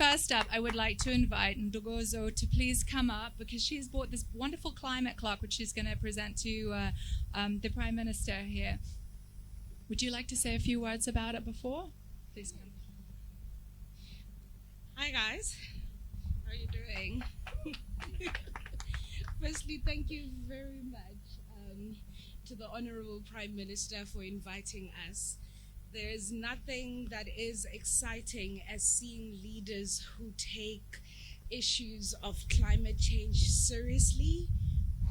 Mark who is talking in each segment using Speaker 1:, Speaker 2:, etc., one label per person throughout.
Speaker 1: first up, I would like to invite Ndogozo to please come up because she's brought this wonderful climate clock, which she's going to present to the Prime Minister here. Would you like to say a few words about it before? Please come.
Speaker 2: Hi guys, how are you doing? Firstly, thank you very much to the Honorable Prime Minister for inviting us. There is nothing that is exciting as seeing leaders who take issues of climate change seriously,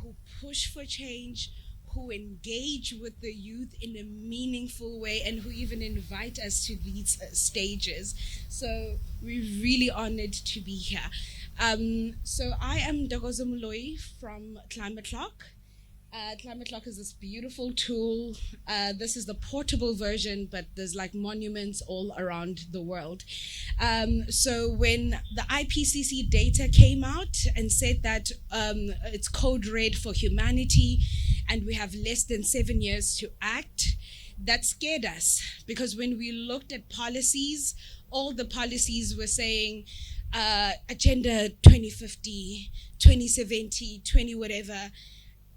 Speaker 2: who push for change, who engage with the youth in a meaningful way, and who even invite us to these stages. So we're really honored to be here. So I am Ndogozo Moloi from Climate Clock. Climate Clock is this beautiful tool. This is the portable version, but there's like monuments all around the world. So when the IPCC data came out and said that it's code red for humanity and we have less than 7 years to act, that scared us, because when we looked at policies, all the policies were saying Agenda 2050, 2070, 20 whatever.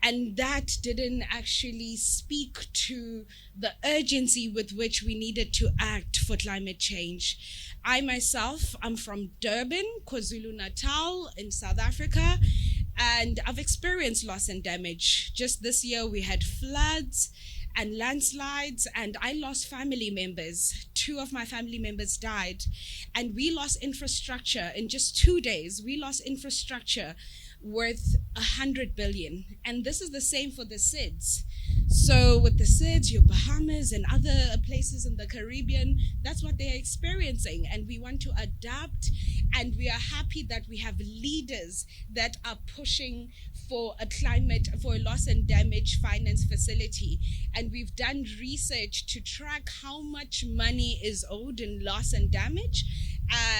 Speaker 2: And that didn't actually speak to the urgency with which we needed to act for climate change. I myself, I'm from Durban, KwaZulu-Natal in South Africa, and I've experienced loss and damage. Just this year we had floods and landslides, and I lost family members. 2 of my family members died, and we lost infrastructure in just 2 days. We lost infrastructure worth 100 billion. And this is the same for the SIDS. So with the SIDS, your Bahamas and other places in the Caribbean, that's what they're experiencing. And we want to adapt, and we are happy that we have leaders that are pushing for a loss and damage finance facility. And we've done research to track how much money is owed in loss and damage.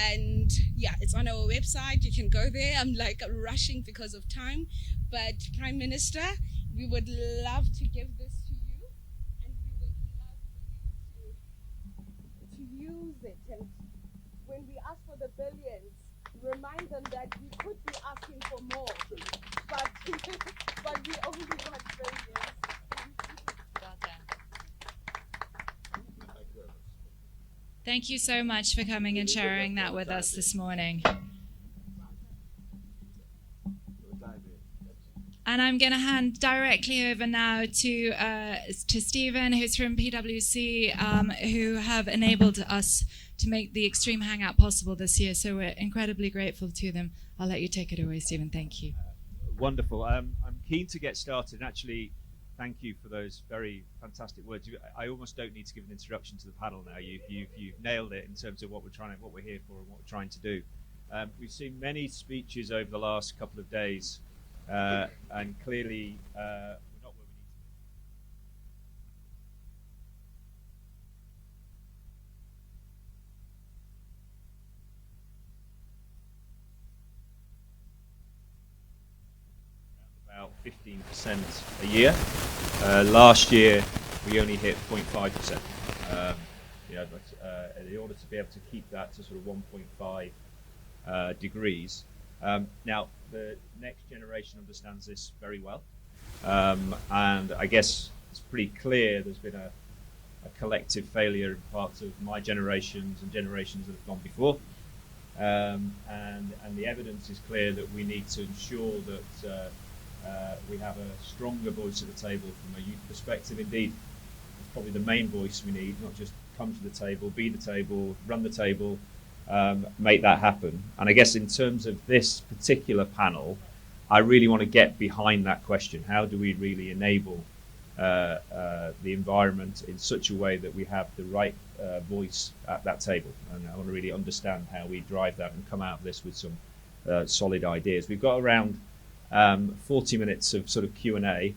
Speaker 2: And yeah, it's on our website. You can go there. I'm like rushing because of time. But Prime Minister, we would love to give this to you, and we would love for you to use it. And when we ask for the billions, remind them that we could be asking for more, but we only want billions.
Speaker 1: Well done. Thank you so much for coming and sharing that with us this morning. And I'm going to hand directly over now to Stephen, who's from PwC, who have enabled us to make the Extreme Hangout possible this year. So we're incredibly grateful to them. I'll let you take it away, Stephen. Thank you.
Speaker 3: Wonderful. I'm keen to get started. And actually, thank you for those very fantastic words. I almost don't need to give an introduction to the panel now. You've nailed it in terms of what we're here for, and what we're trying to do. We've seen many speeches over the last couple of days, and clearly we're not where we need to be. About 15% a year. Last year we only hit 0.5%. In order to be able to keep that to sort of 1.5 degrees. Now the next generation understands this very well, and I guess it's pretty clear there's been a collective failure in parts of my generations and generations that have gone before. And the evidence is clear that we need to ensure that we have a stronger voice at the table from a youth perspective. Indeed, it's probably the main voice we need, not just come to the table, be the table, run the table, make that happen. And I guess in terms of this particular panel, I really want to get behind that question. How do we really enable the environment in such a way that we have the right voice at that table? And I want to really understand how we drive that and come out of this with some solid ideas. We've got around 40 minutes of sort of Q&A,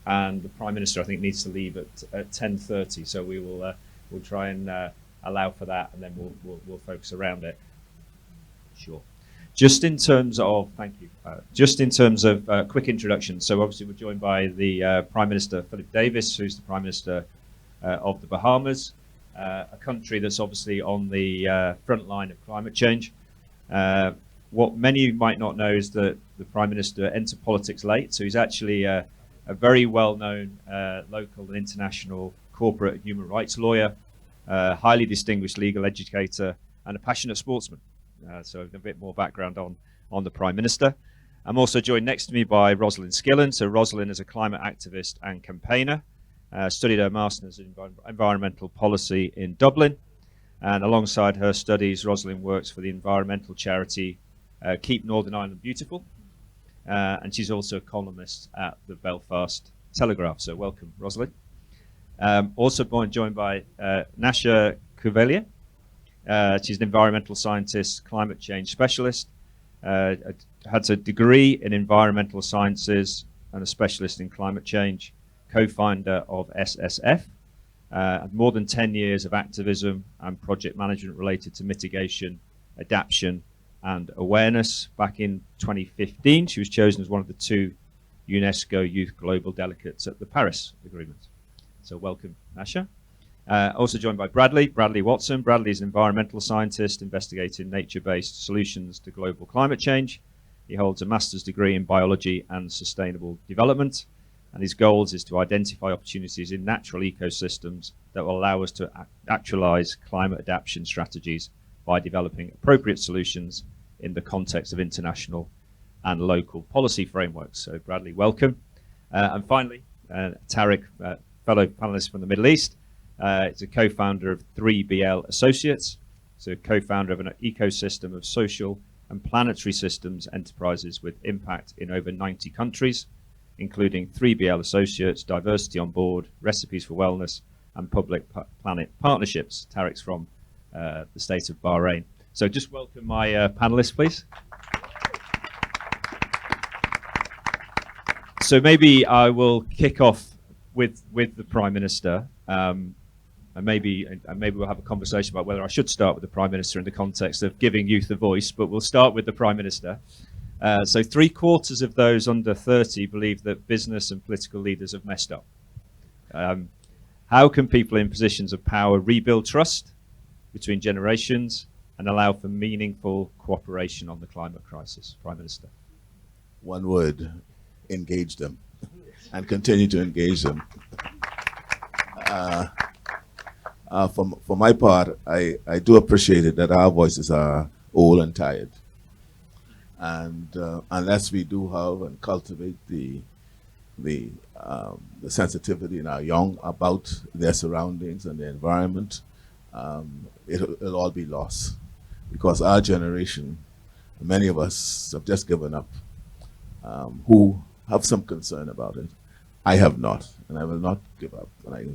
Speaker 3: and the Prime Minister, I think, needs to leave at 10:30. So we'll try and allow for that, and then we'll focus around it. Sure. Just in terms of, thank you. Just in terms of quick introduction. So obviously we're joined by the Prime Minister Philip Davis, who's the Prime Minister of the Bahamas. a country that's obviously on the front line of climate change. What many might not know is that the Prime Minister entered politics late, so he's actually a very well-known local and international corporate and human rights lawyer, highly distinguished legal educator, and a passionate sportsman. So a bit more background on the Prime Minister. I'm also joined next to me by Rosalind Skillen. So Rosalind is a climate activist and campaigner, studied her Master's in Environmental Policy in Dublin, and alongside her studies, Rosalind works for the environmental charity Keep Northern Ireland Beautiful, and she's also a columnist at the Belfast Telegraph. So welcome, Rosalind. Also joined by Nasha Kuvelier. She's an environmental scientist, climate change specialist, had a degree in environmental sciences and a specialist in climate change, co-founder of SSF, more than 10 years of activism and project management related to mitigation, adaptation, and awareness. Back in 2015, she was chosen as one of the 2 UNESCO Youth Global Delegates at the Paris Agreement. So welcome, Nasha. Also joined by Bradley Watson. Bradley is an environmental scientist investigating nature-based solutions to global climate change. He holds a master's degree in biology and sustainable development, and his goals is to identify opportunities in natural ecosystems that will allow us to actualize climate adaptation strategies by developing appropriate solutions in the context of international and local policy frameworks. So Bradley, welcome. And finally, Tarek, fellow panelist from the Middle East, is a co-founder of 3BL Associates, so co-founder of an ecosystem of social and planetary systems enterprises with impact in over 90 countries, including 3BL Associates, Diversity on Board, Recipes for Wellness, and Public Planet Partnerships. Tarek's from the state of Bahrain. So just welcome my panelists, please. So maybe I will kick off with the Prime Minister, and maybe we'll have a conversation about whether I should start with the Prime Minister in the context of giving youth a voice, but we'll start with the Prime Minister. So 3/4 of those under 30 believe that business and political leaders have messed up. How can people in positions of power rebuild trust between generations and allow for meaningful cooperation on the climate crisis? Prime Minister.
Speaker 4: One word: engage them, and continue to engage them. For my part, I do appreciate it that our voices are old and tired. And unless we do have and cultivate the sensitivity in our young about their surroundings and the environment, it'll all be lost. Because our generation, many of us have just given up, who have some concern about it. I have not, and I will not give up. And I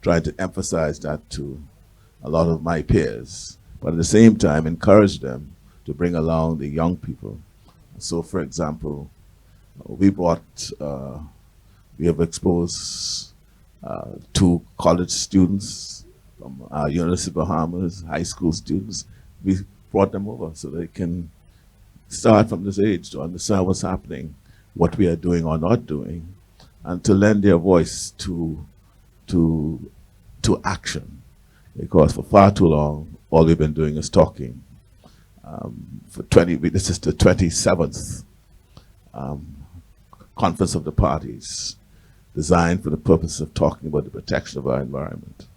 Speaker 4: try to emphasize that to a lot of my peers, but at the same time encourage them to bring along the young people. So, for example, we have exposed 2 college students from University of Bahamas, high school students. We brought them over so they can start from this age to understand what's happening, what we are doing or not doing, and to lend their voice to action. Because for far too long, all we've been doing is talking. This is the 27th Conference of the Parties, designed for the purpose of talking about the protection of our environment.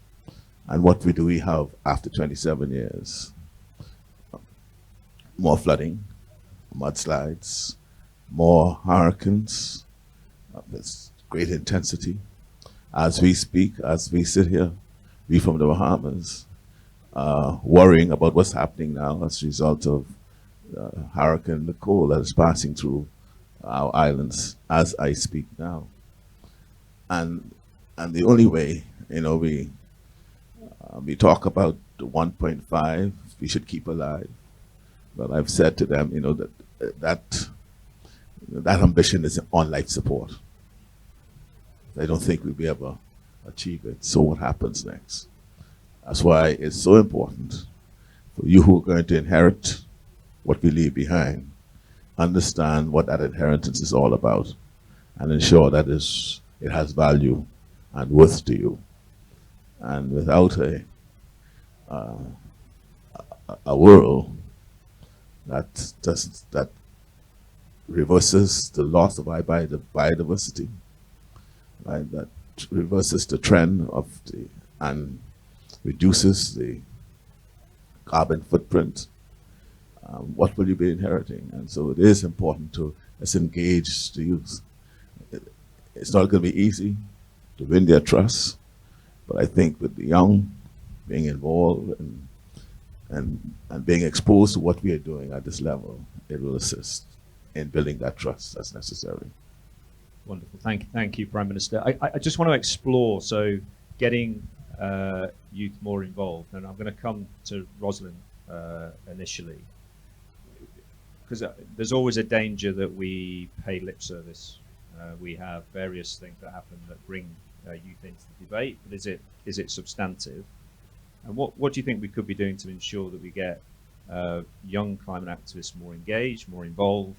Speaker 4: And what do we have after 27 years? More flooding, mudslides, more hurricanes, with great intensity. As we speak, as we sit here, we from the Bahamas, worrying about what's happening now as a result of Hurricane Nicole that is passing through our islands as I speak now. And the only way, we talk about the 1.5 we should keep alive. But I've said to them, that ambition is on life support. I don't think we'll be able to achieve it. So what happens next? That's why it's so important for you who are going to inherit what we leave behind, understand what that inheritance is all about, and ensure that it has value and worth to you. And without a a world that reverses the loss of biodiversity, right? That reverses the trend of and reduces the carbon footprint. What will you be inheriting? And so it is important to let's engage the youth. It's not going to be easy to win their trust, but I think with the young being involved and being exposed to what we are doing at this level, it will assist in building that trust that's necessary.
Speaker 3: Wonderful. Thank you, Prime Minister. I just want to explore, so getting youth more involved, and I'm going to come to Rosalind initially, because there's always a danger that we pay lip service. We have various things that happen that bring youth into the debate, but is it substantive? And what do you think we could be doing to ensure that we get young climate activists more engaged, more involved,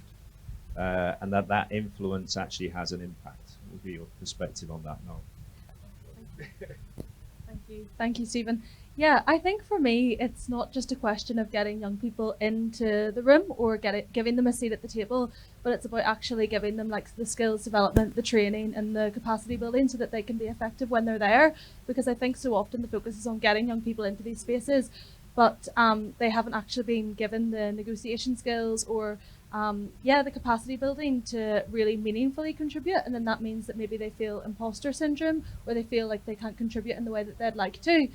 Speaker 3: and that influence actually has an impact? What would be your perspective on that, Noel?
Speaker 5: Thank you, Stephen. Yeah, I think for me, it's not just a question of getting young people into the room or giving them a seat at the table, but it's about actually giving them like the skills development, the training and the capacity building so that they can be effective when they're there. Because I think so often the focus is on getting young people into these spaces, but they haven't actually been given the negotiation skills or the capacity building to really meaningfully contribute. And then that means that maybe they feel imposter syndrome or they feel like they can't contribute in the way that they'd like to.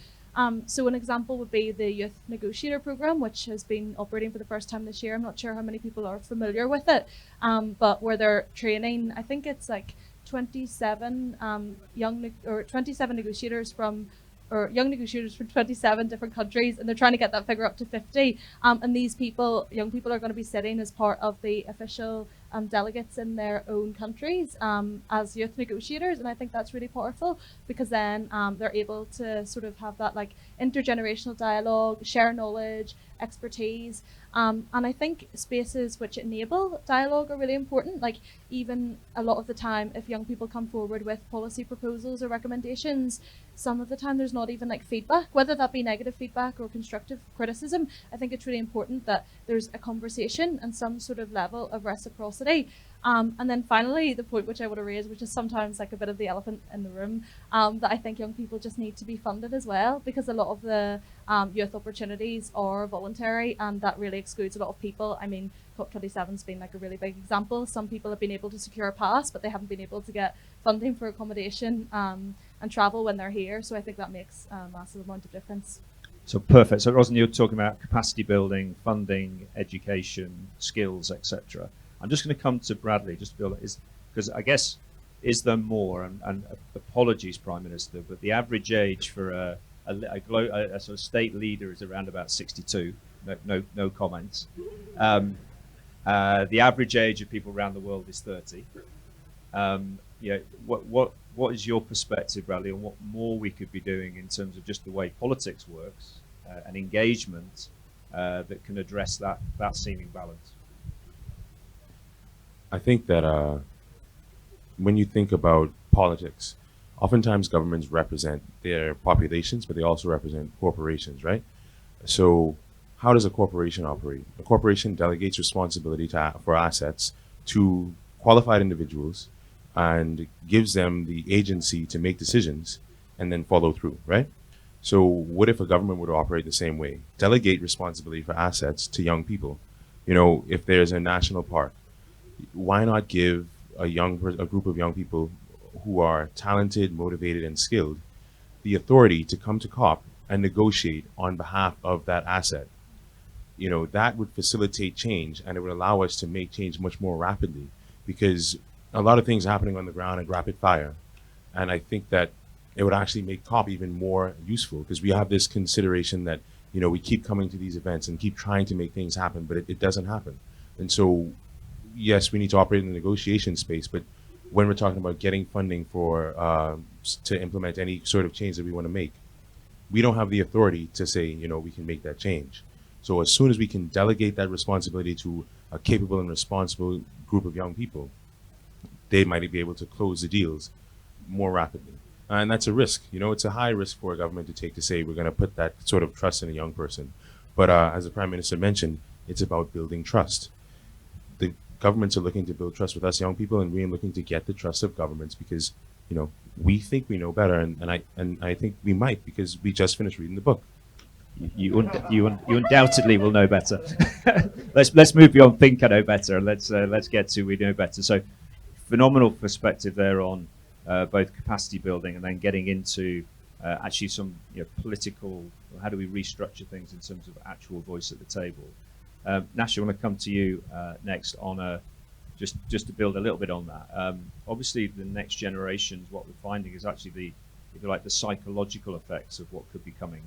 Speaker 5: So an example would be the Youth Negotiator Programme, which has been operating for the first time this year. I'm not sure how many people are familiar with it, but where they're training, I think it's like 27 27 negotiators from young negotiators from 27 different countries, and they're trying to get that figure up to 50. And these people, young people, are going to be sitting as part of the official delegates in their own countries as youth negotiators, and I think that's really powerful because then they're able to sort of have that like intergenerational dialogue, share knowledge, expertise, and I think spaces which enable dialogue are really important. Like even a lot of the time, if young people come forward with policy proposals or recommendations, some of the time there's not even like feedback, whether that be negative feedback or constructive criticism. I think it's really important that there's a conversation and some sort of level of reciprocity. And then finally, the point which I want to raise, which is sometimes like a bit of the elephant in the room, that I think young people just need to be funded as well, because a lot of the youth opportunities are voluntary, and that really excludes a lot of people. I mean, COP27's been like a really big example. Some people have been able to secure a pass, but they haven't been able to get funding for accommodation and travel when they're here. So I think that makes a massive amount of difference.
Speaker 3: So perfect. So Rosalind, you're talking about capacity building, funding, education, skills, etc. I'm just going to come to Bradley just to build it, because I guess is there more? And apologies, Prime Minister, but the average age for a sort of state leader is around about 62. No comments. The average age of people around the world is 30. What is your perspective, Bradley, on what more we could be doing in terms of just the way politics works and engagement that can address that seeming balance?
Speaker 6: I think that when you think about politics, oftentimes governments represent their populations, but they also represent corporations, right? So how does a corporation operate? A corporation delegates responsibility for assets to qualified individuals and gives them the agency to make decisions and then follow through, right? So what if a government would operate the same way? Delegate responsibility for assets to young people. You know, if there's a national park, why not give a group of young people who are talented, motivated, and skilled the authority to come to COP and negotiate on behalf of that asset? You know, that would facilitate change, and it would allow us to make change much more rapidly, because a lot of things are happening on the ground at rapid fire. And I think that it would actually make COP even more useful, because we have this consideration that, you know, we keep coming to these events and keep trying to make things happen, but it doesn't happen. And so, yes, we need to operate in the negotiation space, but when we're talking about getting funding for to implement any sort of change that we want to make, we don't have the authority to say, you know, we can make that change. So as soon as we can delegate that responsibility to a capable and responsible group of young people, they might be able to close the deals more rapidly. And that's a risk. You know, it's a high risk for a government to take, to say we're going to put that sort of trust in a young person. But as the Prime Minister mentioned, it's about building trust. The governments are looking to build trust with us young people, and we're looking to get the trust of governments because, you know, we think we know better, and I think we might, because we just finished reading the book.
Speaker 3: You undoubtedly will know better. let's move beyond think I know better, and let's get to we know better. So, phenomenal perspective there on both capacity building and then getting into actually some political. How do we restructure things in terms of actual voice at the table? Nash, I want to come to you next on just to build a little bit on that. Obviously, the next generations, what we're finding is actually the, if you like, the psychological effects of what could be coming.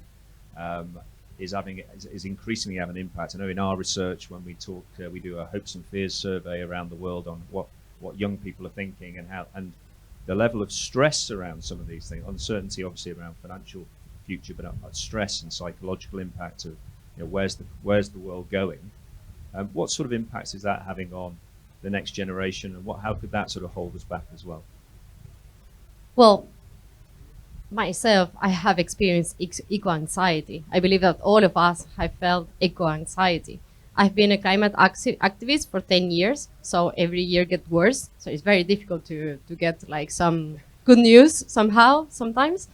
Speaker 3: Is increasingly having an impact. I know in our research, when we talk, we do a hopes and fears survey around the world on what young people are thinking and the level of stress around some of these things. Uncertainty, obviously, around financial future, but stress and psychological impact of where's the world going. What sort of impacts is that having on the next generation, and how could that sort of hold us back as well?
Speaker 7: Well, myself, I have experienced eco-anxiety. I believe that all of us have felt eco-anxiety. I've been a climate activist for 10 years, so every year gets worse. So it's very difficult to get like some good news somehow, sometimes.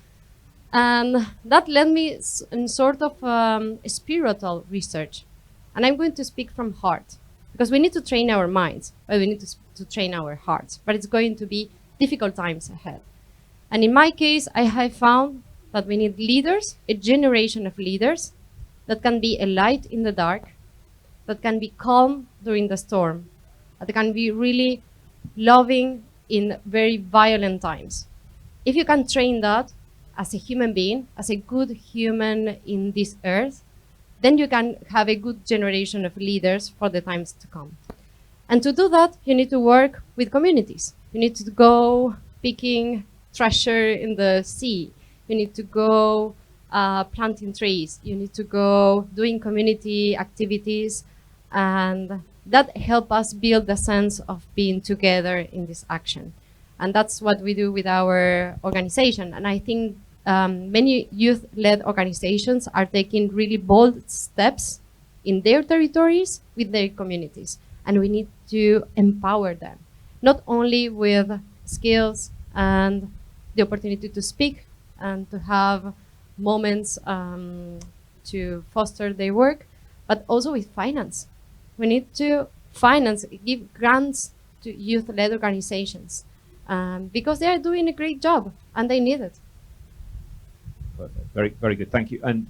Speaker 7: And that led me in sort of spiritual research. And I'm going to speak from heart, because we need to train our minds, but we need to train our hearts. But it's going to be difficult times ahead. And in my case, I have found that we need leaders, a generation of leaders that can be a light in the dark, that can be calm during the storm, that can be really loving in very violent times. If you can train that as a human being, as a good human in this earth, then you can have a good generation of leaders for the times to come. And to do that, you need to work with communities. You need to go picking treasure in the sea. You need to go planting trees. You need to go doing community activities. And that helps us build the sense of being together in this action. And that's what we do with our organization. And I think many youth-led organizations are taking really bold steps in their territories with their communities. And we need to empower them, not only with skills and the opportunity to speak and to have moments to foster their work, but also with finance. We need to give grants to youth-led organizations because they are doing a great job and they need it.
Speaker 3: Perfect. Very, very good. Thank you. And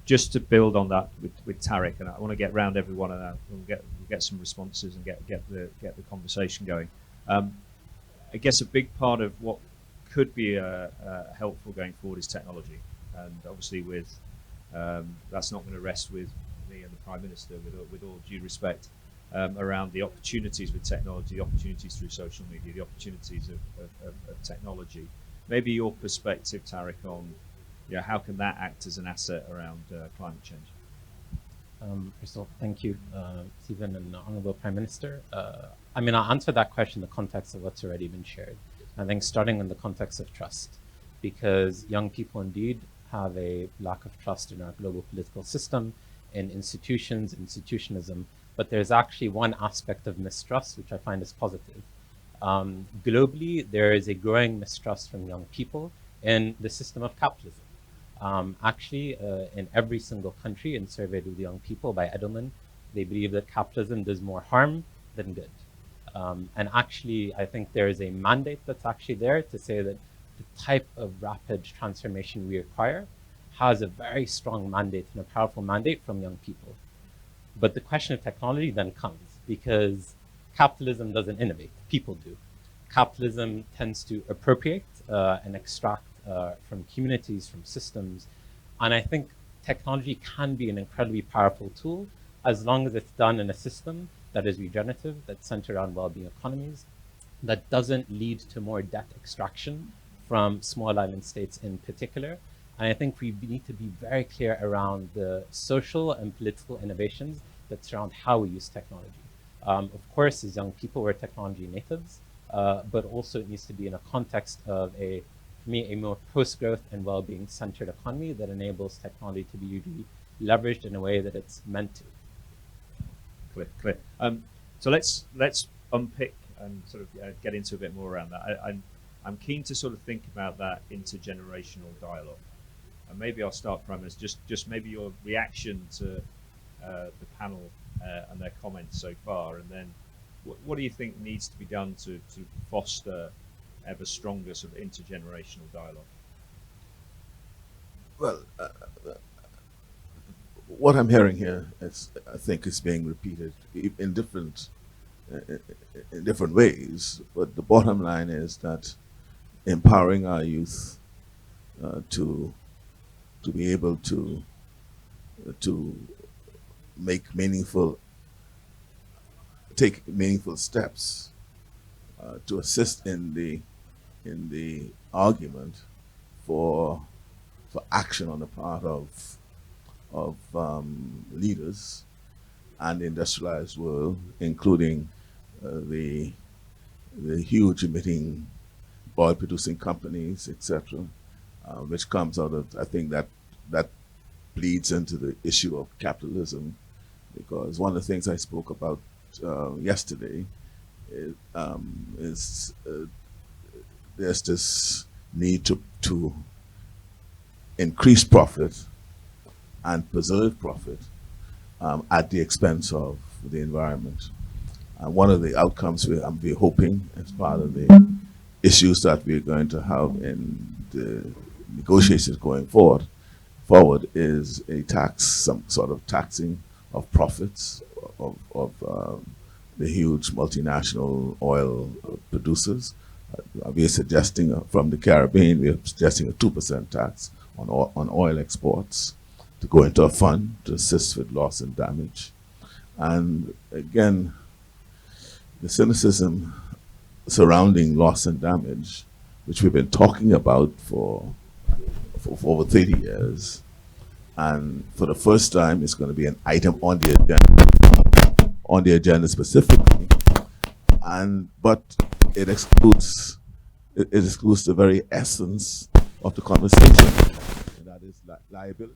Speaker 3: just to build on that with Tariq, and I want to get round everyone, and we'll get some responses and get the conversation going. I guess a big part of what could be helpful going forward is technology, and obviously with that's not going to rest with me and the Prime Minister, with all due respect, around the opportunities with technology, the opportunities through social media, the opportunities of technology. Maybe your perspective, Tariq, on how can that act as an asset around climate change?
Speaker 8: First of all, thank you, Stephen and Honourable Prime Minister. I mean, I'll answer that question in the context of what's already been shared. I think starting in the context of trust, because young people indeed have a lack of trust in our global political system, in institutions, institutionalism, but there's actually one aspect of mistrust which I find is positive. Globally, there is a growing mistrust from young people in the system of capitalism. In every single country, and surveyed with young people by Edelman, they believe that capitalism does more harm than good. And actually, I think there is a mandate that's actually there to say that the type of rapid transformation we require has a very strong mandate and a powerful mandate from young people. But the question of technology then comes, because capitalism doesn't innovate, people do. Capitalism tends to appropriate and extract from communities, from systems. And I think technology can be an incredibly powerful tool as long as it's done in a system that is regenerative, that's centered around well-being economies, that doesn't lead to more debt extraction from small island states in particular. And I think we need to be very clear around the social and political innovations that surround how we use technology. Of course, as young people, we're technology natives, but also it needs to be in a context of a for me, a more post-growth and well-being centered economy that enables technology to be really leveraged in a way that it's meant to.
Speaker 3: Clear. So let's unpick and sort of get into a bit more around that. I'm keen to sort of think about that intergenerational dialogue, and maybe I'll start, Prime Minister, just maybe your reaction to the panel and their comments so far, and then what do you think needs to be done to foster ever stronger sort of intergenerational dialogue?
Speaker 4: Well, what I'm hearing here is, I think, is being repeated in different ways, but the bottom line is that empowering our youth to be able to take meaningful steps to assist in the argument for action on the part of leaders and the industrialized world, including the huge emitting oil-producing companies, etc., which comes out of, I think that bleeds into the issue of capitalism, because one of the things I spoke about yesterday is there's this need to increase profit and preserve profit at the expense of the environment. One of the outcomes we're hoping, as part of the issues that we're going to have in the negotiations going forward, is a tax, some sort of taxing of profits of the huge multinational oil producers. We are suggesting from the Caribbean, we are suggesting a 2% tax on oil exports to go into a fund to assist with loss and damage. And again, the cynicism surrounding loss and damage, which we've been talking about for over 30 years, and for the first time, it's going to be an item on the agenda specifically, but it excludes the very essence of the conversation, and that is liability.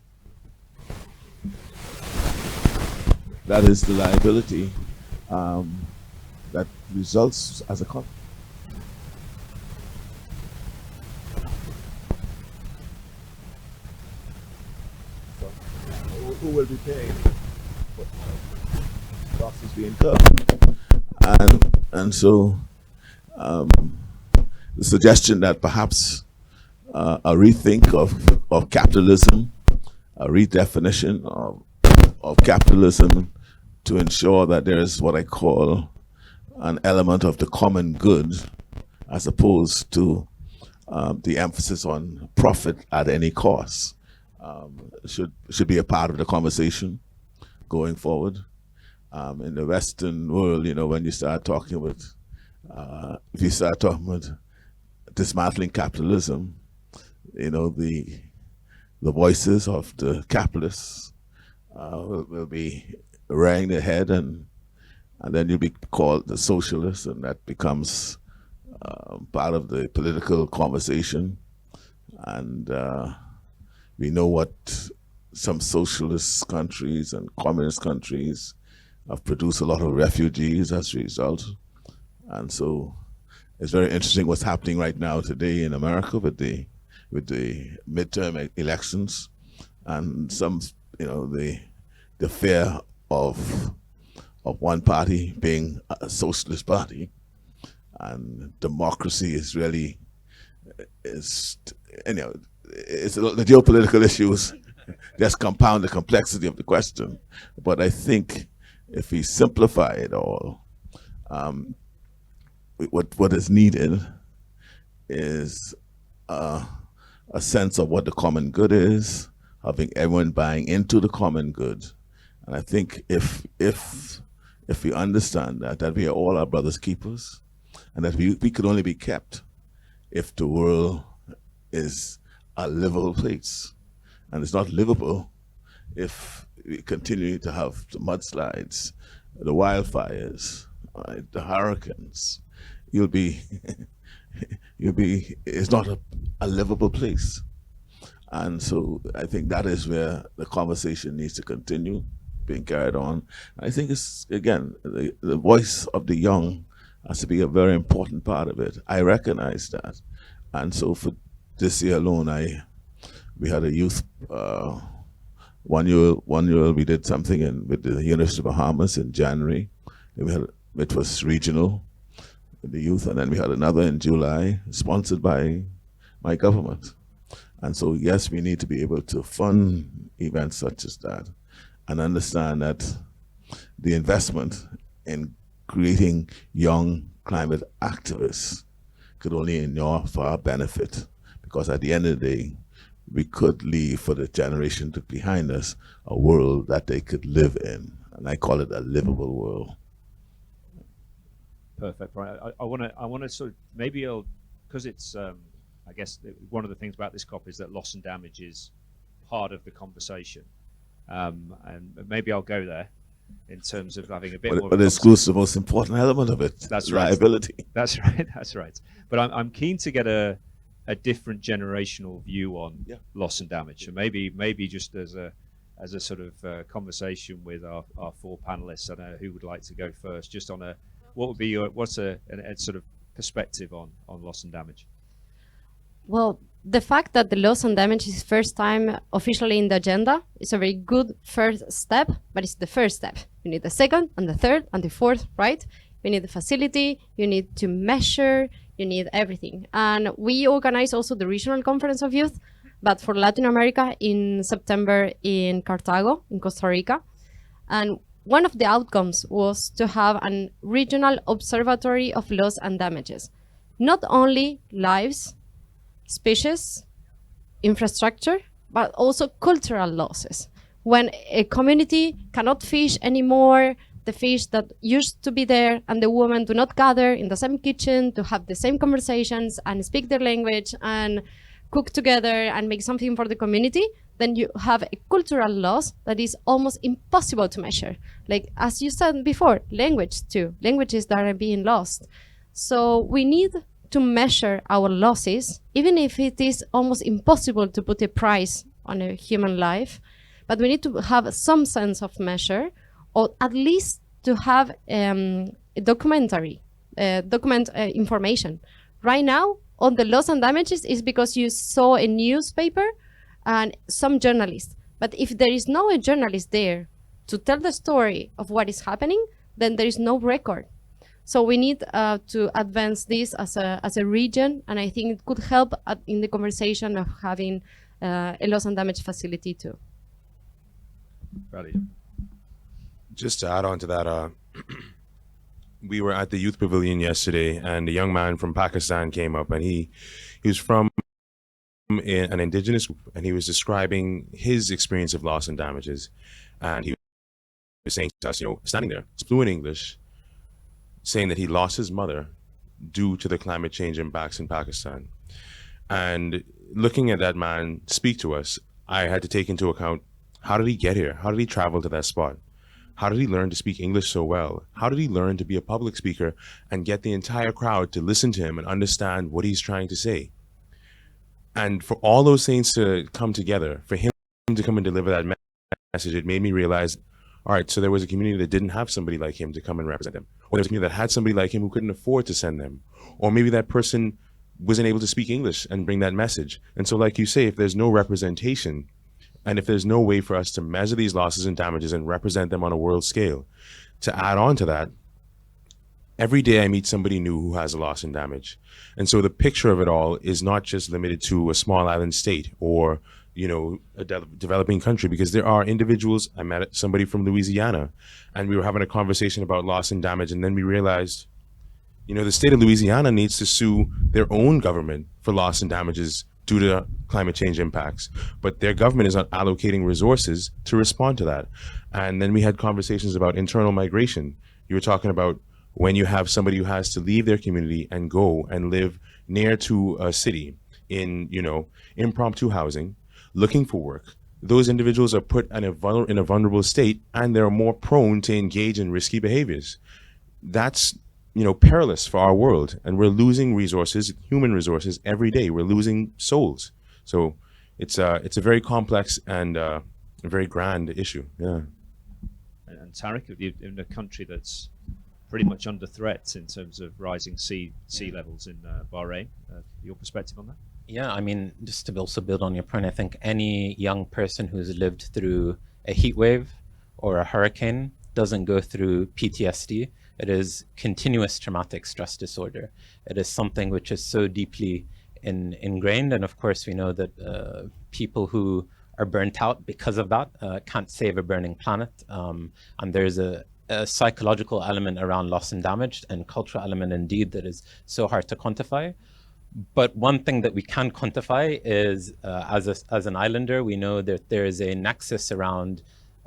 Speaker 4: That is the liability that results as a consequence. Who will be paying for losses being incurred? And so the suggestion that perhaps a rethink of capitalism, a redefinition of capitalism to ensure that there is what I call an element of the common good, as opposed to the emphasis on profit at any cost, should be a part of the conversation going forward. In the Western world, when you start talking about, if you start talking about dismantling capitalism, the voices of the capitalists will be rearing their head, and then you'll be called the socialist, and that becomes part of the political conversation. And we know what some socialist countries and communist countries have produced, a lot of refugees as a result. And so it's very interesting what's happening right now today in America with the midterm elections, and some, the fear of one party being a socialist party, and democracy is really it's the geopolitical issues just compound the complexity of the question. But I think if we simplify it all, what is needed is a sense of what the common good is, having everyone buying into the common good. And I think if we understand that we are all our brother's keepers, and that we could only be kept if the world is a livable place. And it's not livable if we continue to have the mudslides, the wildfires, the hurricanes. You'll be it's not a livable place. And so I think that is where the conversation needs to continue being carried on. I think it's, again, the voice of the young has to be a very important part of it. I recognize that. And so for this year alone, we had a youth, 1 year we did something with the University of Bahamas in January. Then it was regional with the youth, and then we had another in July, sponsored by my government. And so, yes, we need to be able to fund events such as that and understand that the investment in creating young climate activists could only inure for our benefit, because at the end of the day, we could leave for the generation behind us a world that they could live in. And I call it a livable world.
Speaker 3: Perfect. Right. I want to sort of, maybe because it's, I guess one of the things about this COP is that loss and damage is part of the conversation. And maybe I'll go there in terms of having a bit more.
Speaker 4: But excludes the most important element of it.
Speaker 3: That's right.
Speaker 4: Liability.
Speaker 3: That's right. That's right. But I'm keen to get a different generational view on loss and damage. And maybe just as a sort of conversation with our four panelists. I don't know who would like to go first, just on what's a sort of perspective on loss and damage?
Speaker 7: Well, the fact that the loss and damage is first time officially in the agenda is a very good first step, but it's the first step. You need the second and the third and the fourth, right? You need the facility, you need to measure, you need everything. And we organize also the regional conference of youth, but for Latin America in September in Cartago, in Costa Rica. And one of the outcomes was to have a regional observatory of loss and damages. Not only lives, species, infrastructure, but also cultural losses. When a community cannot fish anymore, the fish that used to be there and the women do not gather in the same kitchen to have the same conversations and speak their language and cook together and make something for the community, then you have a cultural loss that is almost impossible to measure. Like, as you said before, language too, languages that are being lost. So we need to measure our losses, even if it is almost impossible to put a price on a human life, but we need to have some sense of measure, or at least to have a document information. Right now, on the loss and damages is because you saw a newspaper and some journalists. But if there is no journalist there to tell the story of what is happening, then there is no record. So we need to advance this as a region, and I think it could help in the conversation of having a loss and damage facility too.
Speaker 6: Just to add on to that, we were at the youth pavilion yesterday, and a young man from Pakistan came up, and he was from an indigenous group, and he was describing his experience of loss and damages. And he was saying to us, standing there, fluent English, saying that he lost his mother due to the climate change impacts in Pakistan. And looking at that man speak to us, I had to take into account, how did he get here? How did he travel to that spot? How did he learn to speak English so well? How did he learn to be a public speaker and get the entire crowd to listen to him and understand what he's trying to say? And for all those things to come together, for him to come and deliver that message, it made me realize, all right, so there was a community that didn't have somebody like him to come and represent them. Or there was a community that had somebody like him who couldn't afford to send them. Or maybe that person wasn't able to speak English and bring that message. And so, like you say, if there's no representation, and if there's no way for us to measure these losses and damages and represent them on a world scale, to add on to that, every day I meet somebody new who has a loss and damage. And so the picture of it all is not just limited to a small island state or a developing country, because there are individuals. I met somebody from Louisiana, and we were having a conversation about loss and damage, and then we realized, the state of Louisiana needs to sue their own government for loss and damages due to climate change impacts, but their government is not allocating resources to respond to that. And then we had conversations about internal migration. You were talking about when you have somebody who has to leave their community and go and live near to a city in, impromptu housing, looking for work. Those individuals are put in a vulnerable state, and they're more prone to engage in risky behaviors. That's, perilous for our world, and we're losing resources, human resources, every day. We're losing souls. So it's a very complex and a very grand issue. Yeah.
Speaker 3: And Tariq, in a country that's pretty much under threat in terms of rising sea levels in Bahrain, your perspective on that?
Speaker 8: Yeah, I mean, just to also build on your point, I think any young person who's lived through a heat wave or a hurricane doesn't go through PTSD. It is continuous traumatic stress disorder. It is something which is so deeply ingrained. And of course, we know that people who are burnt out because of that can't save a burning planet. And there's a psychological element around loss and damage, and cultural element indeed that is so hard to quantify. But one thing that we can quantify is, as an islander, we know that there is a nexus around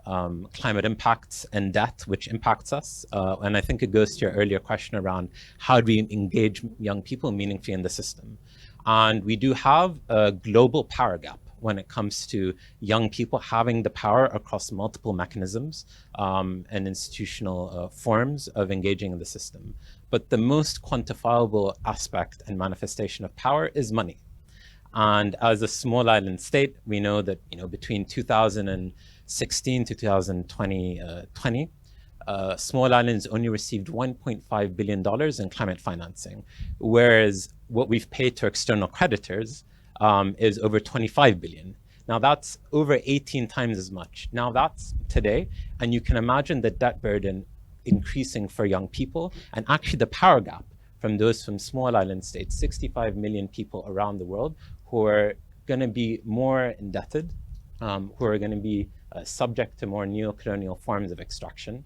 Speaker 8: climate impacts and death, which impacts us. And I think it goes to your earlier question around how do we engage young people meaningfully in the system. And we do have a global power gap when it comes to young people having the power across multiple mechanisms and institutional forms of engaging in the system. But the most quantifiable aspect and manifestation of power is money. And as a small island state, we know that between 2016 to 2020, small islands only received $1.5 billion in climate financing, whereas what we've paid to external creditors is over 25 billion. Now that's over 18 times as much. Now that's today, and you can imagine the debt burden increasing for young people, and actually the power gap from those from small island states, 65 million people around the world who are going to be more indebted, who are going to be subject to more neo-colonial forms of extraction.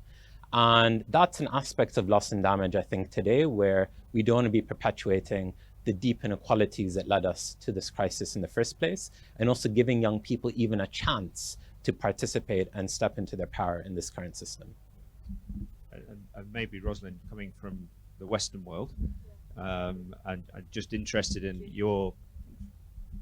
Speaker 8: And that's an aspect of loss and damage, I think, today, where we don't want to be perpetuating the deep inequalities that led us to this crisis in the first place, and also giving young people even a chance to participate and step into their power in this current system.
Speaker 3: And maybe, Rosalind, coming from the Western world, and just interested in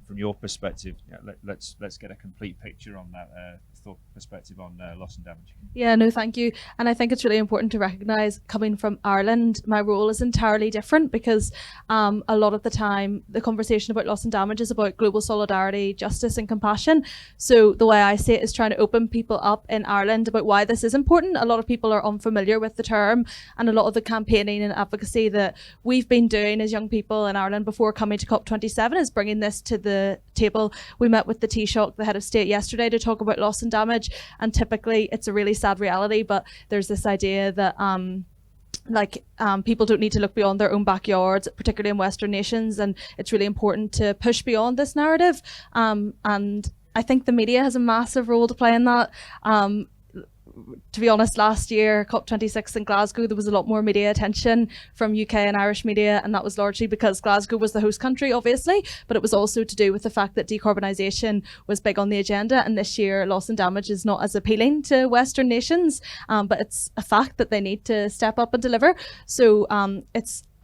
Speaker 3: from your perspective, let's get a complete picture on that thought perspective on loss and damage.
Speaker 5: Yeah, no, thank you. And I think it's really important to recognise, coming from Ireland, my role is entirely different, because a lot of the time the conversation about loss and damage is about global solidarity, justice and compassion. So the way I see it is trying to open people up in Ireland about why this is important. A lot of people are unfamiliar with the term, and a lot of the campaigning and advocacy that we've been doing as young people in Ireland before coming to COP27 is bringing this to the table. We met with the Taoiseach, the head of state, yesterday to talk about loss and damage, and typically it's a really sad reality, but there's this idea that people don't need to look beyond their own backyards, particularly in Western nations, and it's really important to push beyond this narrative, and I think the media has a massive role to play in that. To be honest, last year, COP26 in Glasgow, there was a lot more media attention from UK and Irish media, and that was largely because Glasgow was the host country, obviously, but it was also to do with the fact that decarbonisation was big on the agenda, and this year loss and damage is not as appealing to Western nations, but it's a fact that they need to step up and deliver. So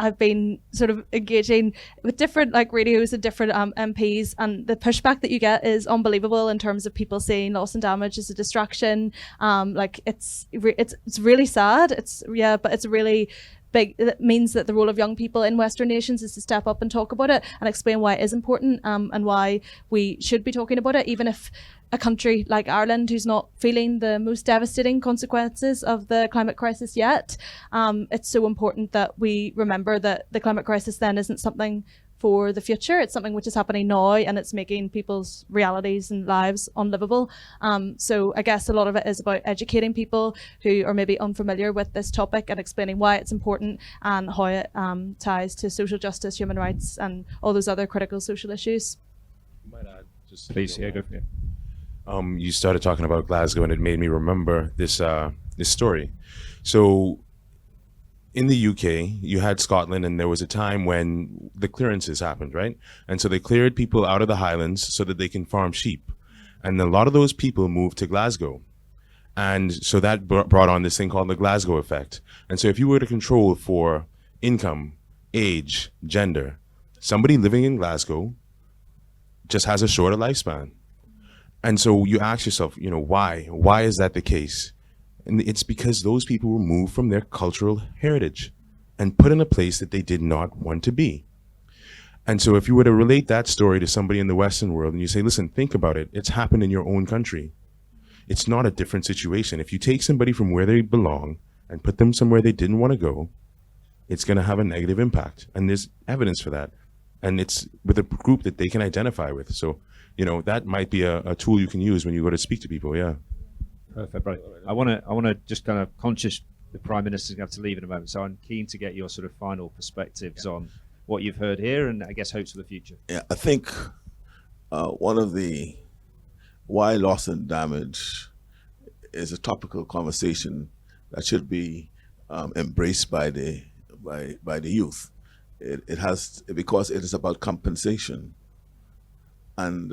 Speaker 5: I've been sort of engaging with different radios and different MPs, and the pushback that you get is unbelievable in terms of people saying loss and damage is a distraction. It's really sad. But it's really big. It means that the role of young people in Western nations is to step up and talk about it and explain why it is important, and why we should be talking about it, even if a country like Ireland, who's not feeling the most devastating consequences of the climate crisis yet, it's so important that we remember that the climate crisis then isn't something for the future. It's something which is happening now, and it's making people's realities and lives unlivable. So I guess a lot of it is about educating people who are maybe unfamiliar with this topic and explaining why it's important and how it ties to social justice, human rights, and all those other critical social issues.
Speaker 6: Might add, just
Speaker 3: Please, yeah, go for it.
Speaker 6: You started talking about Glasgow, and it made me remember this story. So in the UK, you had Scotland, and there was a time when the clearances happened, right? And so they cleared people out of the Highlands so that they can farm sheep. And a lot of those people moved to Glasgow. And so that brought on this thing called the Glasgow effect. And so if you were to control for income, age, gender, somebody living in Glasgow just has a shorter lifespan. And so you ask yourself, why? Why is that the case? And it's because those people were moved from their cultural heritage. and put in a place that they did not want to be. And so if you were to relate that story to somebody in the Western world and you say, listen, think about it, it's happened in your own country. It's not a different situation. If you take somebody from where they belong and put them somewhere they didn't want to go, it's going to have a negative impact. And there's evidence for that. And it's with a group that they can identify with. So, you know, that might be a tool you can use when you go to speak to people, yeah.
Speaker 3: Perfect, right. I want to just kind of conscious the Prime Minister's going to have to leave in a moment, so I'm keen to get your sort of final perspectives on what you've heard here and I guess hopes for the future.
Speaker 4: Yeah, I think one of the why loss and damage is a topical conversation that should be embraced by the youth. It has, because it is about compensation and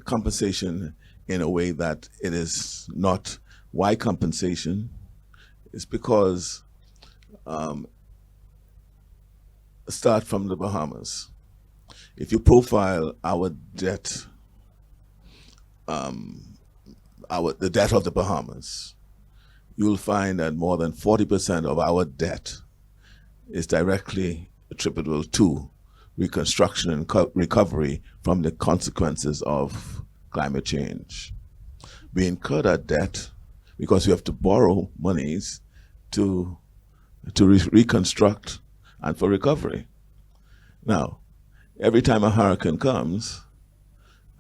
Speaker 4: compensation in a way that it is not. Why compensation? It's because start from the Bahamas. If you profile our debt, the debt of the Bahamas, you'll find that more than 40% of our debt is directly attributable to reconstruction and recovery from the consequences of climate change. We incur that debt because we have to borrow monies to reconstruct and for recovery. Now, every time a hurricane comes,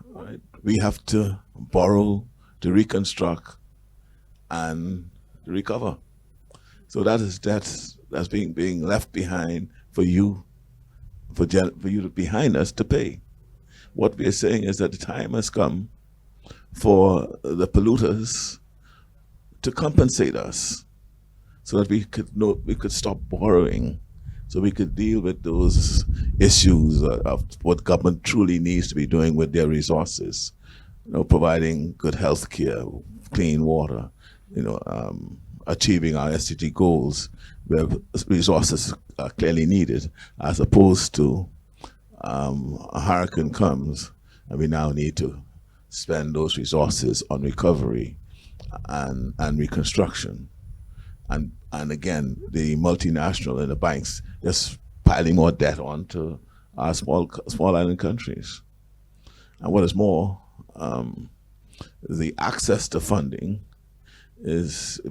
Speaker 4: right, we have to borrow to reconstruct and recover. So that is debt that's being left behind for you behind us to pay. What we are saying is that the time has come for the polluters to compensate us so that we could stop borrowing, so we could deal with those issues of what government truly needs to be doing with their resources. You know, providing good health care, clean water, you know, achieving our SDG goals where resources are clearly needed, as opposed to a hurricane comes and we now need to spend those resources on recovery and reconstruction. And again, the multinational and the banks just piling more debt onto our small island countries. And what is more, the access to funding is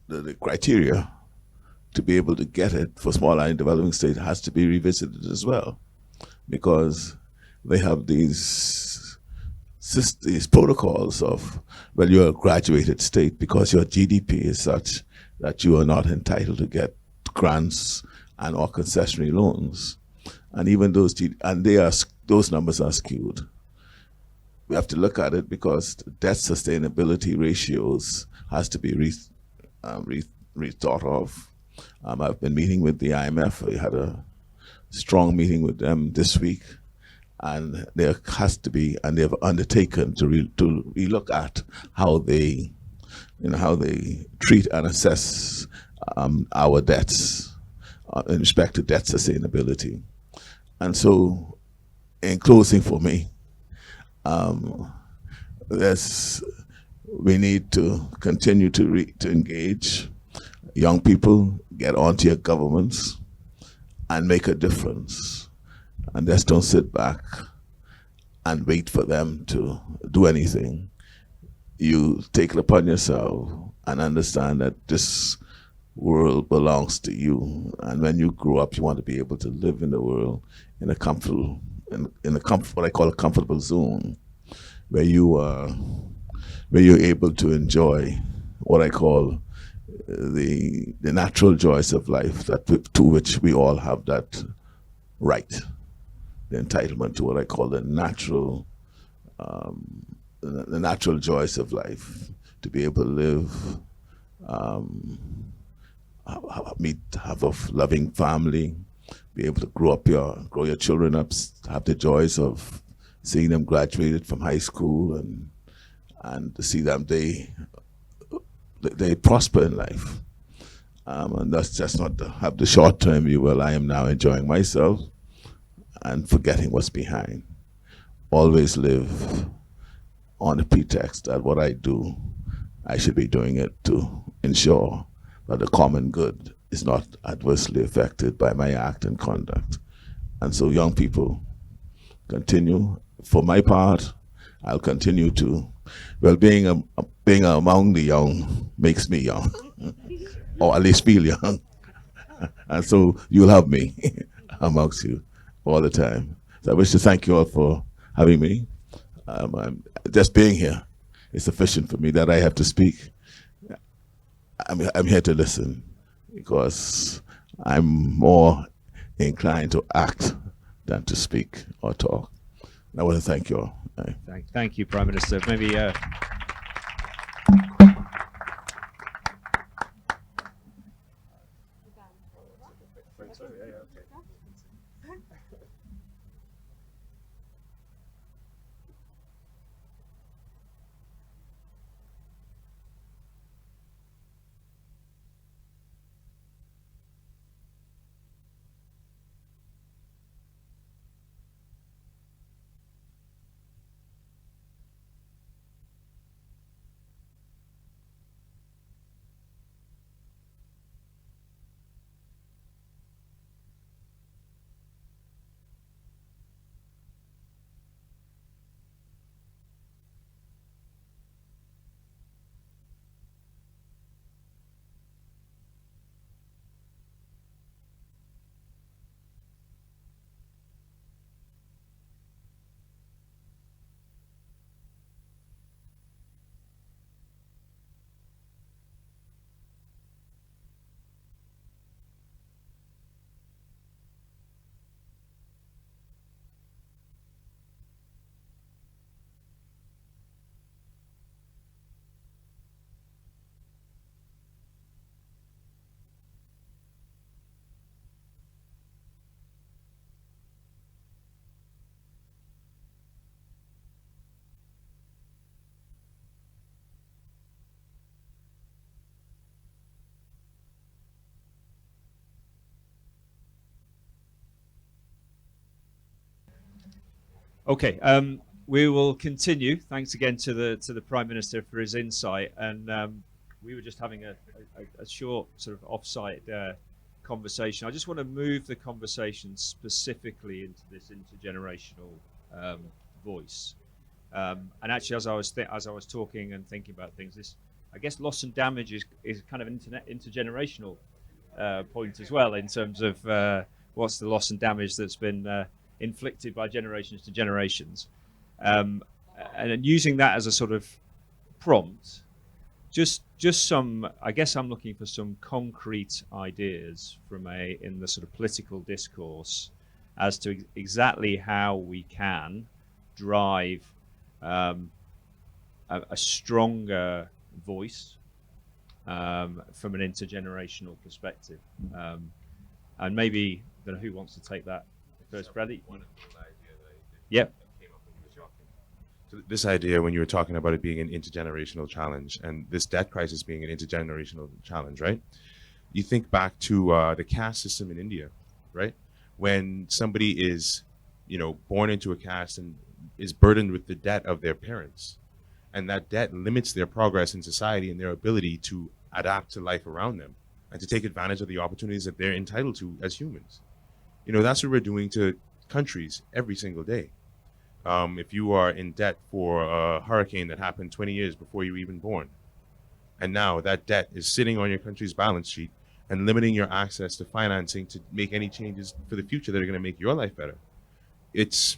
Speaker 4: the criteria to be able to get it for small island developing states has to be revisited as well, because they have these protocols of, well, you're a graduated state because your GDP is such that you are not entitled to get grants and or concessionary loans, and even those numbers are skewed. We have to look at it because debt sustainability ratios has to be rethought of. I've been meeting with the IMF. We had a strong meeting with them this week, and there has to be, and they've undertaken to relook at how they treat and assess our debts in respect to debt sustainability. And so, in closing for me, we need to continue to engage young people, get onto your governments, and make a difference. And just don't sit back and wait for them to do anything. You take it upon yourself and understand that this world belongs to you. And when you grow up, you want to be able to live in the world in a comfortable, what I call a comfortable zone, where you're able to enjoy what I call the natural joys of life, to which we all have that right, the entitlement to what I call the natural joys of life, to be able to live, have a loving family, be able to grow your children up, have the joys of seeing them graduated from high school and to see them they prosper in life. And that's just not to have the short-term view, well, I am now enjoying myself and forgetting what's behind. Always live on the pretext that what I do I should be doing it to ensure that the common good is not adversely affected by my act and conduct. And so young people continue. For my part, I'll continue to, well, being among the young makes me young, or at least feel young. And so you'll have me amongst you all the time. So I wish to thank you all for having me. Just being here is sufficient for me that I have to speak. I'm here to listen because I'm more inclined to act than to speak or talk. And I want to thank you all.
Speaker 3: Thank you, Prime Minister. Maybe okay. We will continue. Thanks again to the Prime Minister for his insight. And we were just having a short sort of off-site conversation. I just want to move the conversation specifically into this intergenerational voice. And actually, as I was talking and thinking about things, this, I guess, loss and damage is kind of an intergenerational point as well, in terms of what's the loss and damage that's been inflicted by generations to generations, and using that as a sort of prompt. Just some, I guess I'm looking for some concrete ideas in the sort of political discourse as to exactly how we can drive a stronger voice from an intergenerational perspective. And maybe, I don't know who wants to take that first, Bradley? Yep.
Speaker 6: So this idea, when you were talking about it being an intergenerational challenge, and this debt crisis being an intergenerational challenge, right? You think back to the caste system in India, right? When somebody is, born into a caste and is burdened with the debt of their parents, and that debt limits their progress in society and their ability to adapt to life around them and to take advantage of the opportunities that they're entitled to as humans. That's what we're doing to countries every single day. If you are in debt for a hurricane that happened 20 years before you were even born, and now that debt is sitting on your country's balance sheet and limiting your access to financing to make any changes for the future that are going to make your life better. It's,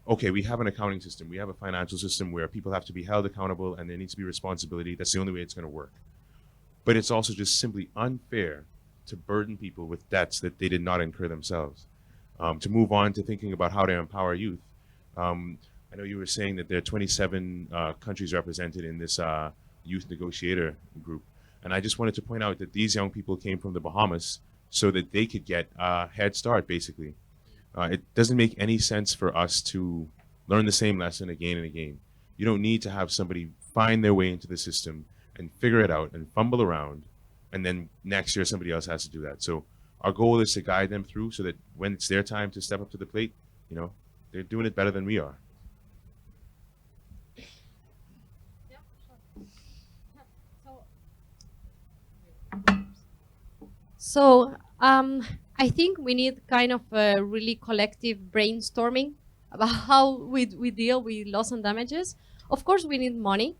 Speaker 6: okay, we have an accounting system, we have a financial system where people have to be held accountable and there needs to be responsibility. That's the only way it's going to work. But it's also just simply unfair to burden people with debts that they did not incur themselves. To move on to thinking about how to empower youth. I know you were saying that there are 27 countries represented in this youth negotiator group. And I just wanted to point out that these young people came from the Bahamas so that they could get a head start, basically. It doesn't make any sense for us to learn the same lesson again and again. You don't need to have somebody find their way into the system and figure it out and fumble around, and then next year somebody else has to do that. So our goal is to guide them through so that when it's their time to step up to the plate, they're doing it better than we are.
Speaker 5: Yeah, sure.
Speaker 7: So I think we need kind of a really collective brainstorming about how we deal with loss and damages. Of course, we need money,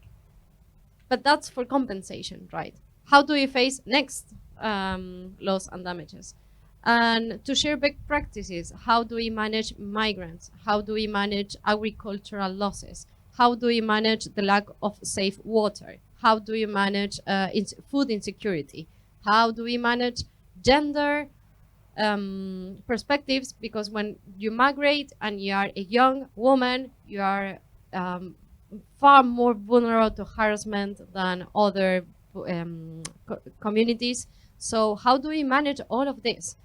Speaker 7: but that's for compensation, right? How do we face next loss and damages? And to share best practices, how do we manage migrants? How do we manage agricultural losses? How do we manage the lack of safe water? How do we manage food insecurity? How do we manage gender perspectives? Because when you migrate and you are a young woman, you are far more vulnerable to harassment than other communities. So how do we manage all of this?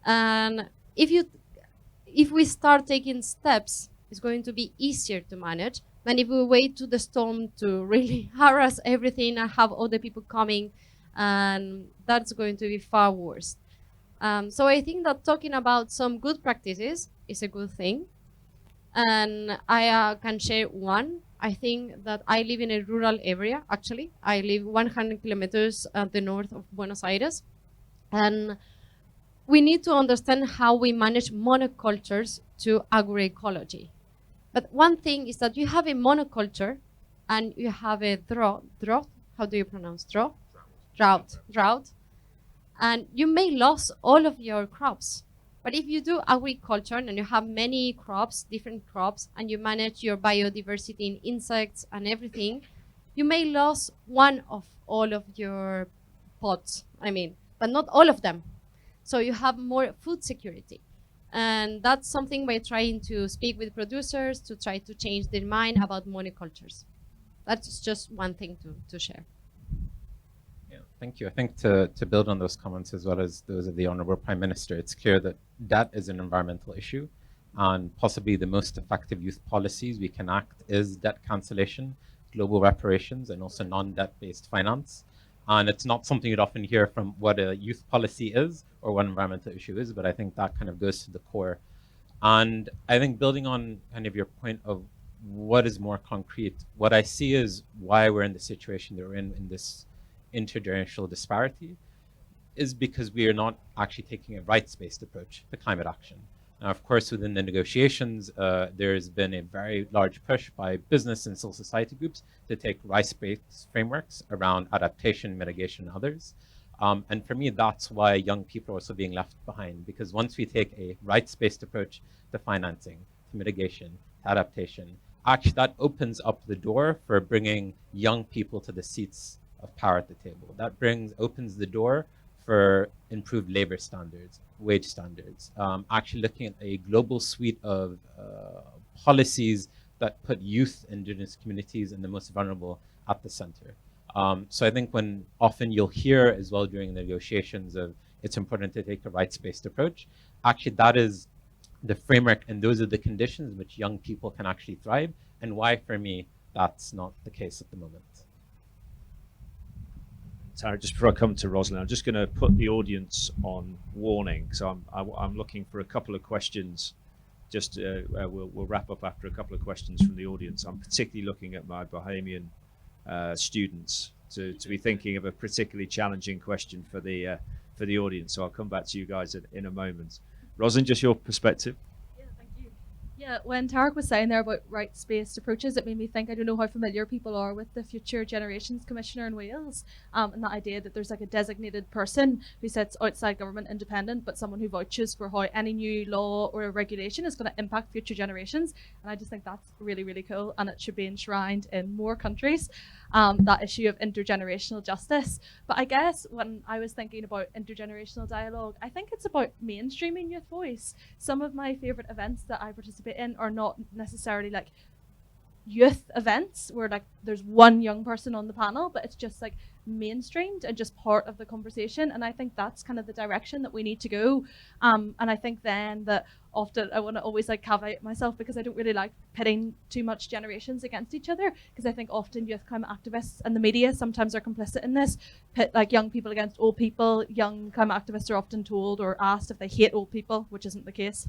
Speaker 7: And if we start taking steps, it's going to be easier to manage than if we wait to the storm to really harass everything and have other people coming, and that's going to be far worse. So I think that talking about some good practices is a good thing. And I can share one. I think that I live in a rural area, actually. I live 100 kilometers at the north of Buenos Aires. And we need to understand how we manage monocultures to agroecology. But one thing is that you have a monoculture and you have a drought. How do you pronounce drought? Drought. And you may lose all of your crops. But if you do agriculture and you have many crops, different crops, and you manage your biodiversity in insects and everything, you may lose one of all of your pots, but not all of them. So you have more food security. And that's something we're trying to speak with producers to try to change their mind about monocultures. That's just one thing to share.
Speaker 8: Yeah, thank you. I think to build on those comments as well as those of the Honourable Prime Minister, it's clear that debt is an environmental issue, and possibly the most effective youth policies we can act is debt cancellation, global reparations, and also non-debt-based finance. And it's not something you'd often hear from what a youth policy is or what an environmental issue is, but I think that kind of goes to the core. And I think building on kind of your point of what is more concrete, what I see is why we're in the situation that we're in this intergenerational disparity, is because we are not actually taking a rights-based approach to climate action. Now, of course, within the negotiations, there's been a very large push by business and civil society groups to take rights-based frameworks around adaptation, mitigation, and others. And for me, that's why young people are also being left behind, because once we take a rights-based approach to financing, to mitigation, to adaptation, actually that opens up the door for bringing young people to the seats of power at the table. That opens the door for improved labor standards, wage standards, actually looking at a global suite of policies that put youth, indigenous communities, and the most vulnerable at the center. So I think when often you'll hear as well during negotiations of it's important to take a rights-based approach, actually that is the framework and those are the conditions in which young people can actually thrive, and why for me that's not the case at the moment.
Speaker 3: Tara, just before I come to Rosalind, I'm just going to put the audience on warning. So I'm looking for a couple of questions. Just we'll wrap up after a couple of questions from the audience. I'm particularly looking at my Bahamian students to be thinking of a particularly challenging question for the audience. So I'll come back to you guys in a moment. Rosalind, just your perspective.
Speaker 5: Yeah, when Tarek was saying there about rights-based approaches, it made me think, I don't know how familiar people are with the Future Generations Commissioner in Wales, and that idea that there's like a designated person who sits outside government independent, but someone who vouches for how any new law or regulation is going to impact future generations. And I just think that's really, really cool, and it should be enshrined in more countries, that issue of intergenerational justice. But I guess when I was thinking about intergenerational dialogue, I think it's about mainstreaming youth voice. Some of my favourite events that I participate in are not necessarily like youth events where like there's one young person on the panel, but it's just like mainstreamed and just part of the conversation. And I think that's kind of the direction that we need to go. And I think then that often I want to always like caveat myself, because I don't really like pitting too much generations against each other, because I think often youth climate activists and the media sometimes are complicit in this, pit like young people against old people. Young climate activists are often told or asked if they hate old people, which isn't the case.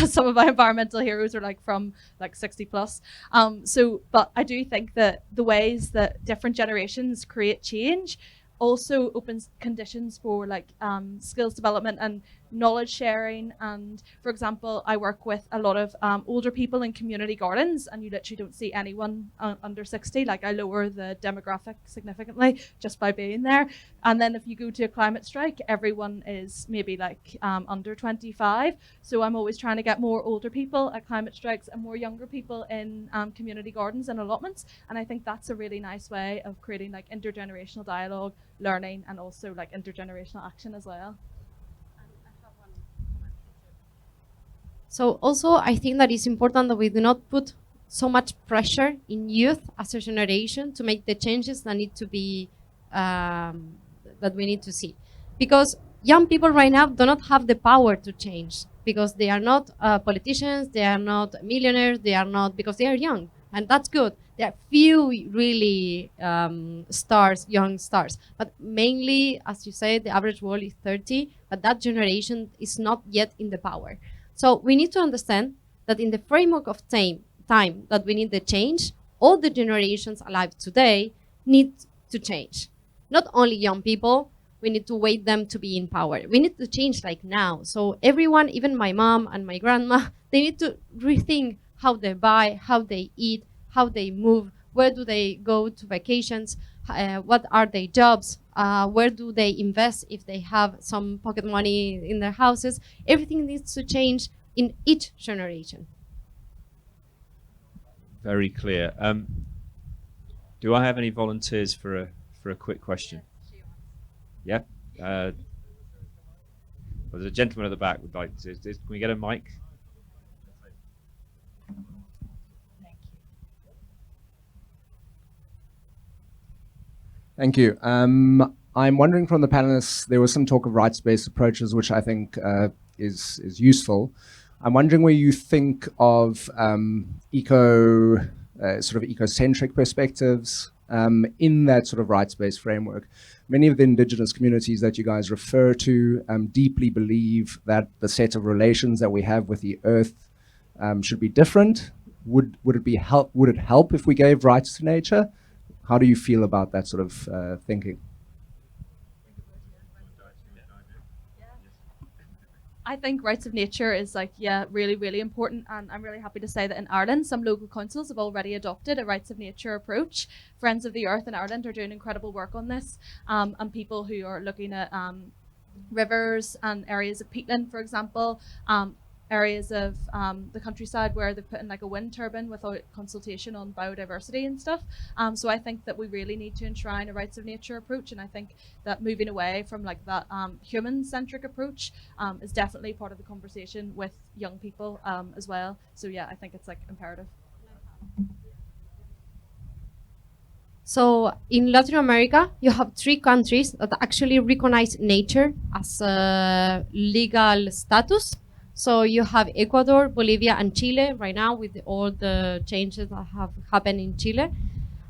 Speaker 5: Some of my environmental heroes are like from like 60 plus. But I do think that the ways that different generations create change also opens conditions for like skills development and knowledge sharing. And for example, I work with a lot of older people in community gardens, and you literally don't see anyone under 60. Like, I lower the demographic significantly just by being there. And then if you go to a climate strike, everyone is maybe like under 25. So I'm always trying to get more older people at climate strikes and more younger people in community gardens and allotments. And I think that's a really nice way of creating like intergenerational dialogue, learning, and also like intergenerational action as well.
Speaker 7: So also, I think that it's important that we do not put so much pressure in youth as a generation to make the changes that need to be, that we need to see. Because young people right now do not have the power to change, because they are not politicians, they are not millionaires, they are not, because they are young, and that's good. There are few really stars, young stars, but mainly, as you say, the average world is 30, but that generation is not yet in the power. So we need to understand that in the framework of time that we need the change, all the generations alive today need to change. Not only young people, we need to wait them to be in power. We need to change like now. So everyone, even my mom and my grandma, they need to rethink how they buy, how they eat, how they move, where do they go to vacations, what are their jobs, where do they invest if they have some pocket money in their houses. Everything needs to change in each generation.
Speaker 3: Very clear. Do I have any volunteers for a quick question? Yeah. Well, there's a gentleman at the back would like to. Can we get a mic?
Speaker 9: Thank you. I'm wondering from the panelists, there was some talk of rights-based approaches, which I think is useful. I'm wondering where you think of sort of ecocentric perspectives in that sort of rights-based framework. Many of the indigenous communities that you guys refer to deeply believe that the set of relations that we have with the earth should be different. Would it help if we gave rights to nature? How do you feel about that sort of thinking?
Speaker 5: I think rights of nature is like, yeah, really, really important. And I'm really happy to say that in Ireland, some local councils have already adopted a rights of nature approach. Friends of the Earth in Ireland are doing incredible work on this. And people who are looking at rivers and areas of peatland, for example, areas of the countryside where they've put in like a wind turbine without consultation on biodiversity and stuff. So I think that we really need to enshrine a rights of nature approach, and I think that moving away from like that human-centric approach is definitely part of the conversation with young people as well. So yeah, I think it's like imperative.
Speaker 7: So in Latin America, you have 3 countries that actually recognize nature as a legal status. So you have Ecuador, Bolivia, and Chile right now with all the changes that have happened in Chile.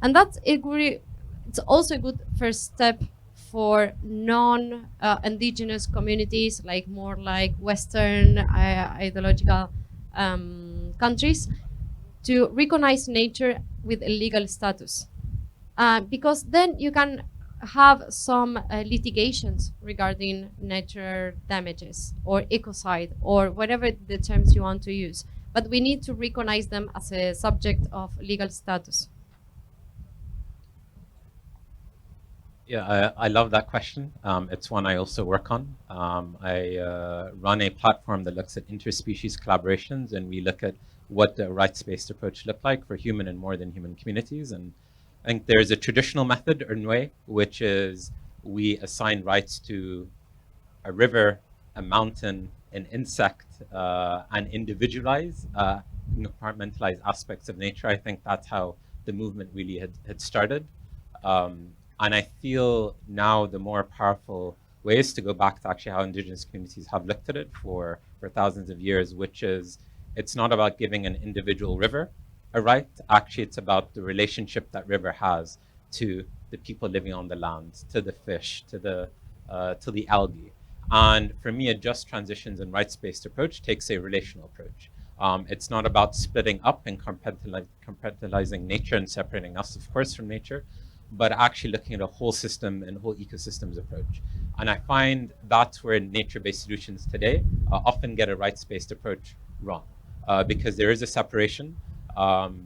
Speaker 7: And that's it's also a good first step for non-indigenous communities, like more like Western ideological countries, to recognize nature with a legal status. Because then you can have some litigations regarding nature damages or ecocide or whatever the terms you want to use. But we need to recognize them as a subject of legal status.
Speaker 8: Yeah, I love that question. It's one I also work on. I run a platform that looks at interspecies collaborations, and we look at what the rights-based approach look like for human and more than human communities. And I think there's a traditional method or way, which is we assign rights to a river, a mountain, an insect, and individualize, compartmentalize aspects of nature. I think that's how the movement really had started. And I feel now the more powerful way is to go back to actually how indigenous communities have looked at it for thousands of years, which is it's not about giving an individual river a right. Actually, it's about the relationship that river has to the people living on the land, to the fish, to the algae. And for me, a just transitions and rights-based approach takes a relational approach. It's not about splitting up and compartmentalizing nature and separating us, of course, from nature, but actually looking at a whole system and whole ecosystems approach. And I find that's where nature-based solutions today often get a rights-based approach wrong, because there is a separation.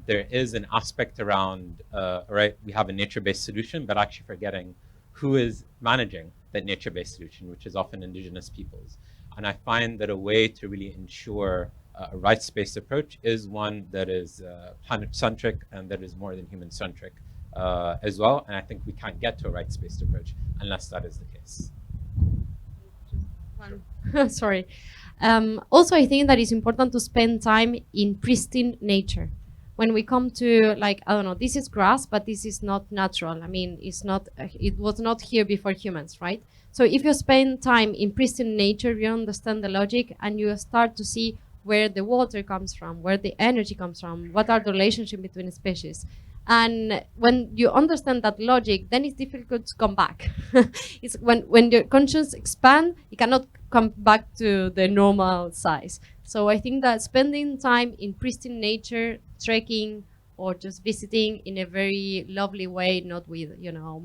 Speaker 8: There is an aspect around, right, we have a nature-based solution, but actually forgetting who is managing that nature-based solution, which is often indigenous peoples. And I find that a way to really ensure a rights-based approach is one that is planet-centric and that is more than human-centric as well. And I think we can't get to a rights-based approach unless that is the case.
Speaker 7: Sorry. Also, I think that it's important to spend time in pristine nature. When we come to, like, I don't know, this is grass, but this is not natural. I mean, it's not, it was not here before humans, right? So if you spend time in pristine nature, you understand the logic and you start to see where the water comes from, where the energy comes from, what are the relationship between species. And when you understand that logic, then it's difficult to come back. It's when your conscience expands, you cannot come back to the normal size. So I think that spending time in pristine nature, trekking, or just visiting in a very lovely way, not with, you know,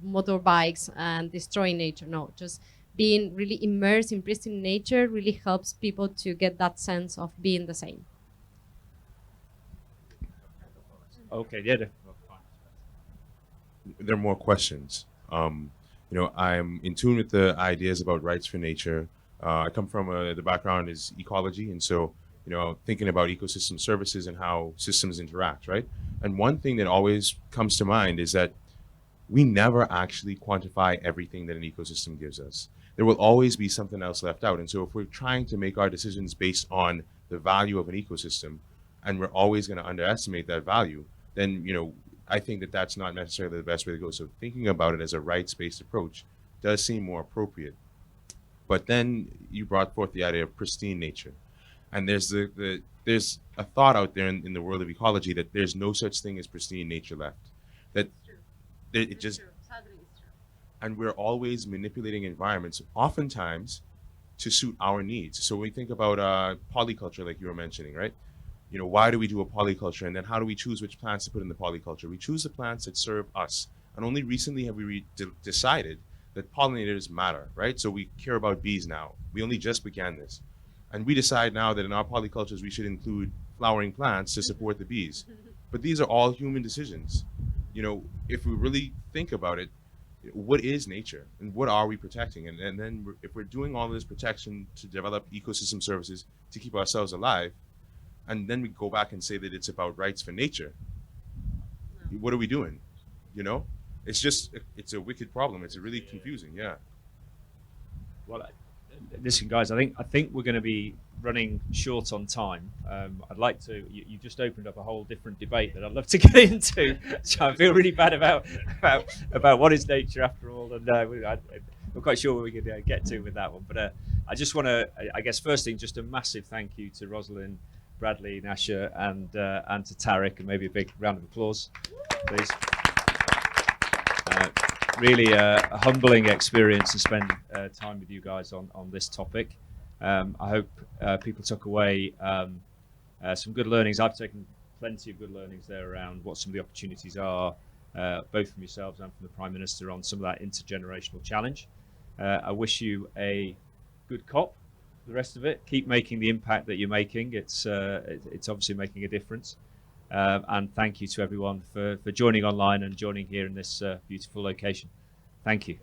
Speaker 7: motorbikes and destroying nature. No, just being really immersed in pristine nature really helps people to get that sense of being the same.
Speaker 3: Okay, yeah.
Speaker 6: There are more questions. You know, I'm in tune with the ideas about rights for nature. I come from the background is ecology, and so, you know, thinking about ecosystem services and how systems interact, right? And one thing that always comes to mind is that we never actually quantify everything that an ecosystem gives us. There will always be something else left out. And so if we're trying to make our decisions based on the value of an ecosystem, and we're always going to underestimate that value, then, you know, I think that that's not necessarily the best way to go. So thinking about it as a rights-based approach does seem more appropriate. But then you brought forth the idea of pristine nature. And there's there's a thought out there in the world of ecology that there's no such thing as pristine nature left. That it just, and we're always manipulating environments, oftentimes to suit our needs. So when we think about polyculture, like you were mentioning, right? You know, why do we do a polyculture? And then how do we choose which plants to put in the polyculture? We choose the plants that serve us. And only recently have we decided that pollinators matter, right? So we care about bees now. We only just began this. And we decide now that in our polycultures, we should include flowering plants to support the bees. But these are all human decisions. You know, if we really think about it, what is nature and what are we protecting? And then if we're doing all this protection to develop ecosystem services to keep ourselves alive, and then we go back and say that it's about rights for nature, what are we doing? You know, it's just, it's a wicked problem. It's really confusing, yeah.
Speaker 3: Well, listen, guys, I think we're going to be running short on time. I'd like to, you just opened up a whole different debate that I'd love to get into. So I feel really bad about what is nature after all. And I'm not quite sure where we can get to with that one. But I just want to, I guess, first thing, just a massive thank you to Rosalind, Bradley, Nasha, and to Tarek, and maybe a big round of applause, please. Really a humbling experience to spend time with you guys on this topic. I hope people took away some good learnings. I've taken plenty of good learnings there around what some of the opportunities are, both from yourselves and from the Prime Minister, on some of that intergenerational challenge. I wish you a good COP. The rest of it, keep making the impact that you're making. It's obviously making a difference. And thank you to everyone for joining online and joining here in this beautiful location. Thank you.